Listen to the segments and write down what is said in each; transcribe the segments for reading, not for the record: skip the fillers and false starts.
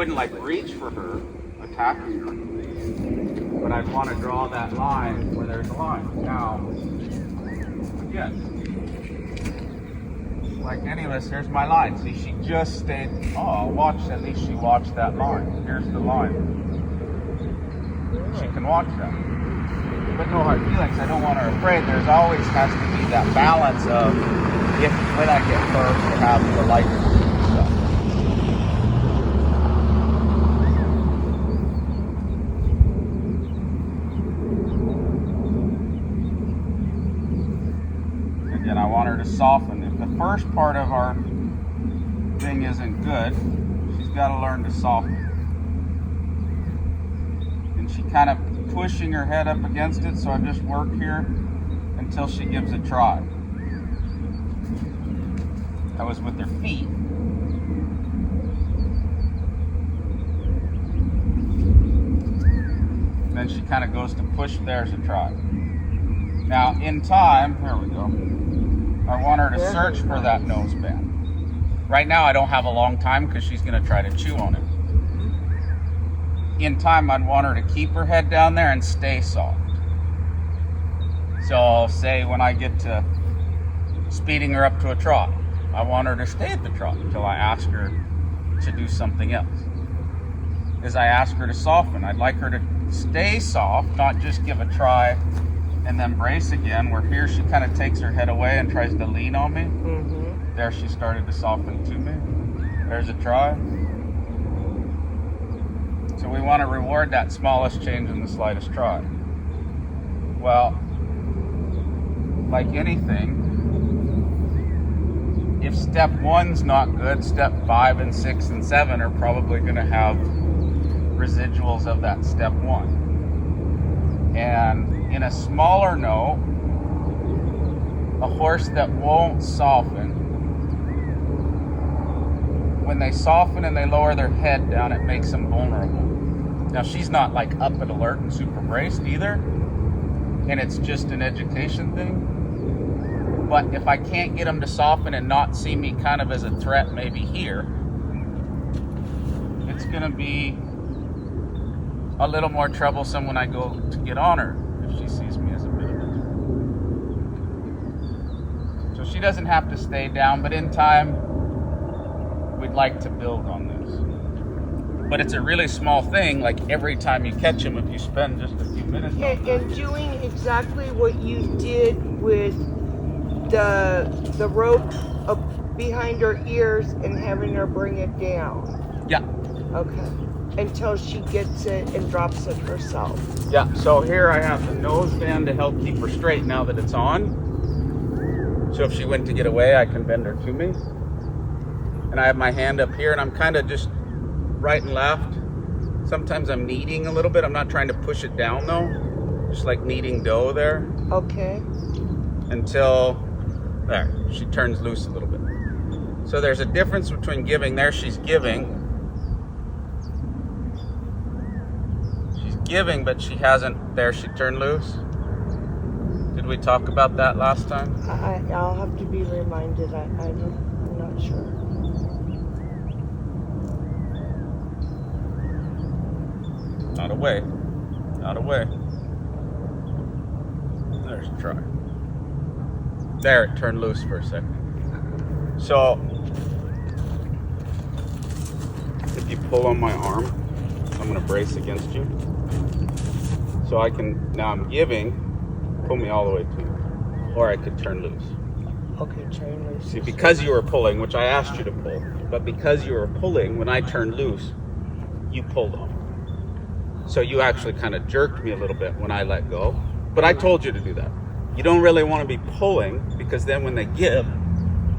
wouldn't like reach for her, attacking her, but I'd want to draw that line where there's a line. Now, again, like any of us, here's my line. See, she just stayed, at least she watched that line. Here's the line. She can watch that. But no hard feelings, I don't want her afraid. There's always has to be that balance of when I get first to have the light stuff. Again, I want her to soften. If the first part of our thing isn't good, she's got to learn to soften. And she kind of pushing her head up against it, so I just work here until she gives a try. That was with her feet. Then she kind of goes to push. There's a try. Now in time, there we go, I want her to search for that nose bend. Right now I don't have a long time because she's going to try to chew on it. In time, I'd want her to keep her head down there and stay soft. So say when I get to speeding her up to a trot, I want her to stay at the trot until I ask her to do something else. As I ask her to soften, I'd like her to stay soft, not just give a try and then brace again, where here she kind of takes her head away and tries to lean on me. Mm-hmm. There she started to soften to me. There's a try. So we want to reward that smallest change in the slightest try. Well, like anything, if step 1's not good, step 5 and 6 and 7 are probably going to have residuals of that step 1. And in a smaller note, a horse that won't soften, when they soften and they lower their head down, it makes them vulnerable. Now, she's not like up and alert and super braced either, and it's just an education thing. But if I can't get them to soften and not see me kind of as a threat maybe here, it's going to be a little more troublesome when I go to get on her if she sees me as a bit of a threat. So she doesn't have to stay down, but in time, we'd like to build on this. But it's a really small thing, like every time you catch them, if you spend just a few minutes on and doing exactly what you did with the rope up behind her ears and having her bring it down. Yeah. Okay. Until she gets it and drops it herself. Yeah, so here I have the nose band to help keep her straight now that it's on. So if she went to get away, I can bend her to me. And I have my hand up here, and I'm kind of just right and left. Sometimes I'm kneading a little bit. I'm not trying to push it down though. Just like kneading dough there. Okay. Until, there, she turns loose a little bit. So there's a difference between giving. There she's giving. She's giving, but she hasn't, there she turned loose. Did we talk about that last time? I'll have to be reminded. I'm not sure. Not away. Not away. There's a try. There, it turned loose for a second. So, if you pull on my arm, I'm going to brace against you. So I can, now I'm giving, pull me all the way to you. Or I could turn loose. Okay, turn loose. See, because you were pulling, which I asked you to pull, but because you were pulling, when I turned loose, you pulled on. So you actually kind of jerked me a little bit when I let go. But I told you to do that. You don't really want to be pulling, because then when they give,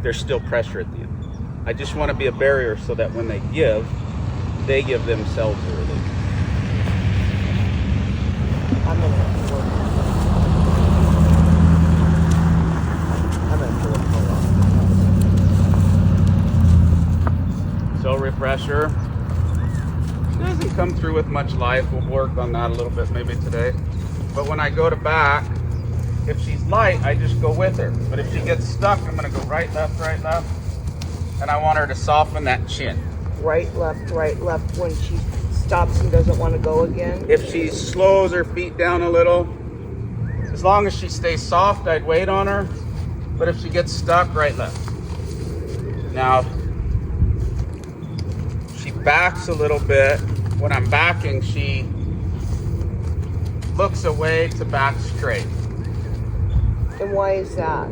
there's still pressure at the end. I just want to be a barrier so that when they give themselves a relief. I'm going to work. I'm going to pull off. So refresher. She doesn't come through with much life. We'll work on that a little bit maybe today. But when I go to back, if she's light, I just go with her. But if she gets stuck, I'm going to go right, left, and I want her to soften that chin. right, left when she stops and doesn't want to go again? If she slows her feet down a little, as long as she stays soft, I'd wait on her. But if she gets stuck, right, left. Now, she backs a little bit. When I'm backing, she looks away to back straight. And why is that?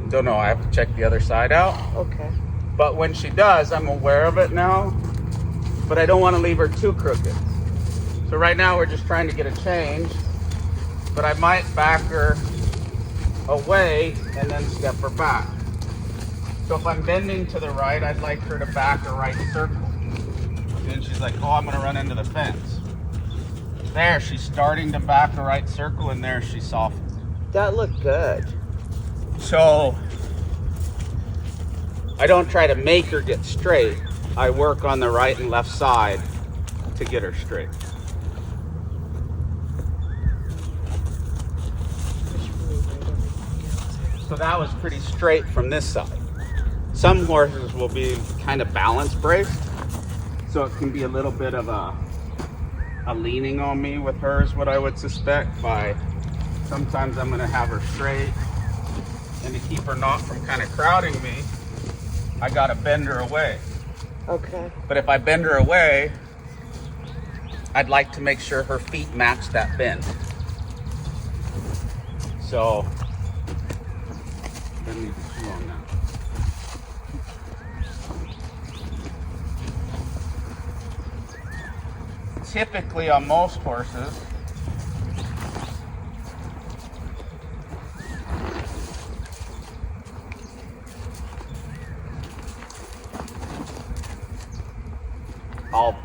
Don't know, I have to check the other side out. Okay. But when she does, I'm aware of it now. But I don't want to leave her too crooked. So right now we're just trying to get a change. But I might back her away and then step her back. So if I'm bending to the right, I'd like her to back a right circle. Then she's like, oh, I'm gonna run into the fence. There, she's starting to back a right circle, and there she softened. That looked good. So I don't try to make her get straight. I work on the right and left side to get her straight. So that was pretty straight from this side. Some horses will be kind of balance braced, so it can be a little bit of a leaning on me with hers, what I would suspect. By sometimes I'm going to have her straight, and to keep her not from kind of crowding me, I got to bend her away. Okay. But if I bend her away, I'd like to make sure her feet match that bend. So I need the shoe on now. Typically on most horses,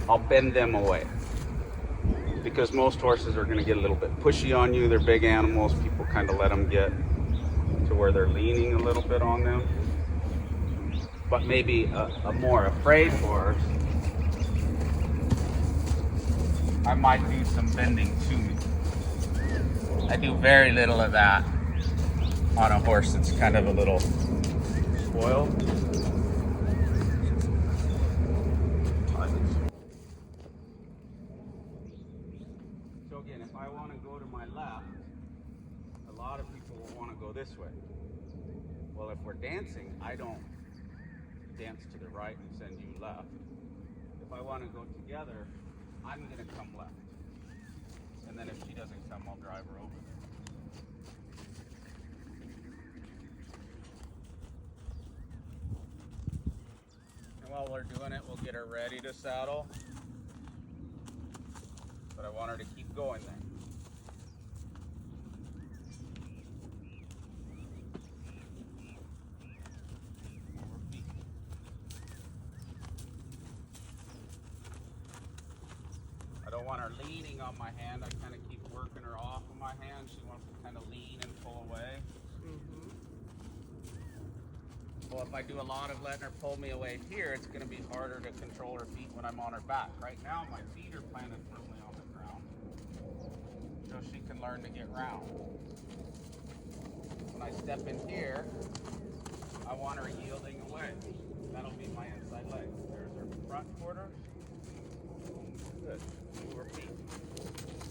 I'll bend them away, because most horses are going to get a little bit pushy on you. They're big animals. People kind of let them get to where they're leaning a little bit on them. But maybe a more afraid horse, I might do some bending to me. I do very little of that on a horse that's kind of a little spoiled. So again, if I want to go to my left, a lot of people will want to go this way. Well, if we're dancing, I don't dance to the right and send you left. If I want to go together, I'm going to come left. And then if she doesn't come, I'll drive her over there. And while we're doing it, we'll get her ready to saddle. But I want her to keep going there. I don't want her leaning on my hand. I kind of keep working her off of my hand. She wants to kind of lean and pull away. Mm-hmm. Well, if I do a lot of letting her pull me away here, it's going to be harder to control her feet when I'm on her back. Right now, my feet are planted firmly on the ground, so she can learn to get round. When I step in here, I want her yielding away. That'll be my inside leg. There's her front quarter. Good. Move her feet.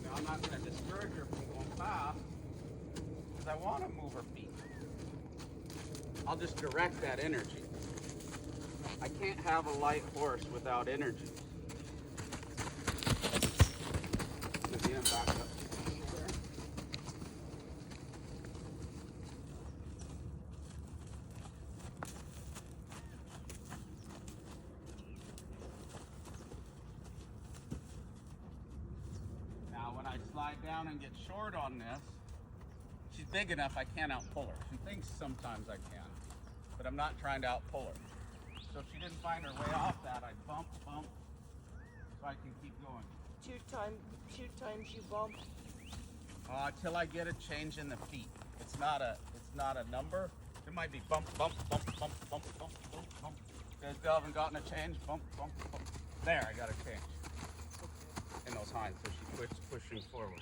Now I'm not going to discourage her from going fast, because I want to move her feet. I'll just direct that energy. I can't have a light horse without energy. Davina, back up. Now when I slide down and get short on this, she's big enough I can't outpull her. She thinks sometimes I can, but I'm not trying to outpull her. So if she didn't find her way off that, I'd bump, so I can keep going. Two times you bump. Till I get a change in the feet. It's not a number. It might be bump. They still haven't gotten a change. Bump. There, I got a change in those hinds, so she quits pushing forward.